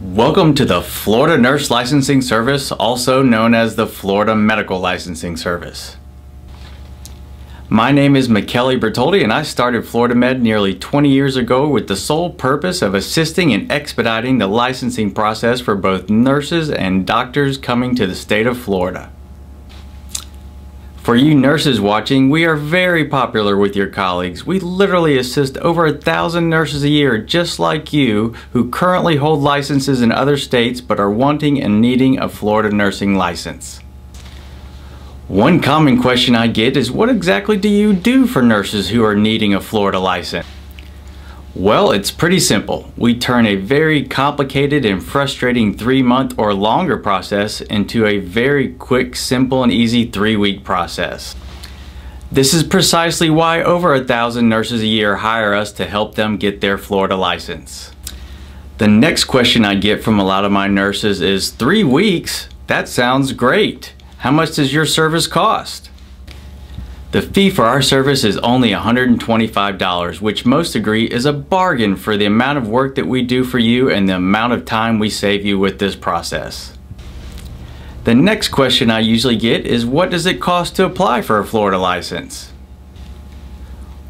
Welcome to the Florida Nurse Licensing Service, also known as the Florida Medical Licensing Service. My name is Michele Bertoldi and I started Florida Med nearly 20 years ago with the sole purpose of assisting and expediting the licensing process for both nurses and doctors coming to the state of Florida. For you nurses watching, we are very popular with your colleagues. We literally assist over 1,000 nurses a year just like you who currently hold licenses in other states but are wanting and needing a Florida nursing license. One common question I get is, what exactly do you do for nurses who are needing a Florida license? Well, it's pretty simple. We turn a very complicated and frustrating 3-month or longer process into a very quick, simple, and easy 3-week process. This is precisely why over 1,000 nurses a year hire us to help them get their Florida license. The next question I get from a lot of my nurses is, 3 weeks? That sounds great. How much does your service cost? The fee for our service is only $125, which most agree is a bargain for the amount of work that we do for you and the amount of time we save you with this process. The next question I usually get is, what does it cost to apply for a Florida license?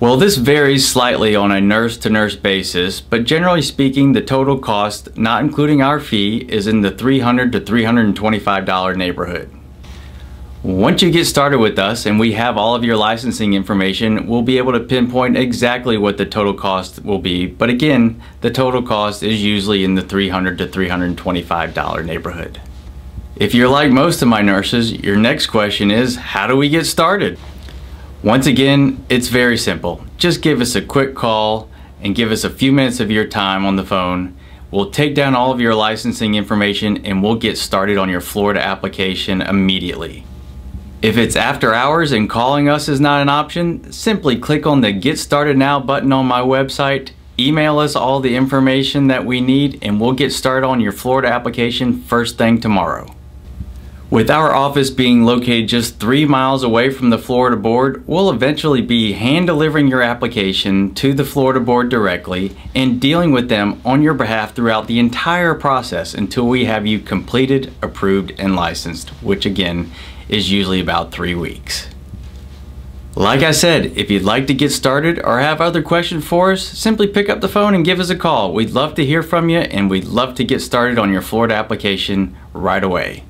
Well, this varies slightly on a nurse-to-nurse basis, but generally speaking, the total cost, not including our fee, is in the $300 to $325 neighborhood. Once you get started with us and we have all of your licensing information, we'll be able to pinpoint exactly what the total cost will be. But again, the total cost is usually in the $300 to $325 neighborhood. If you're like most of my nurses, your next question is, how do we get started? Once again, it's very simple. Just give us a quick call and give us a few minutes of your time on the phone. We'll take down all of your licensing information and we'll get started on your Florida application immediately. If it's after hours and calling us is not an option, simply click on the Get Started Now button on my website, email us all the information that we need, and we'll get started on your Florida application first thing tomorrow. With our office being located just 3 miles away from the Florida Board, we'll eventually be hand delivering your application to the Florida Board directly and dealing with them on your behalf throughout the entire process until we have you completed, approved, and licensed, which again is usually about 3 weeks. Like I said, if you'd like to get started or have other questions for us, simply pick up the phone and give us a call. We'd love to hear from you and we'd love to get started on your Florida application right away.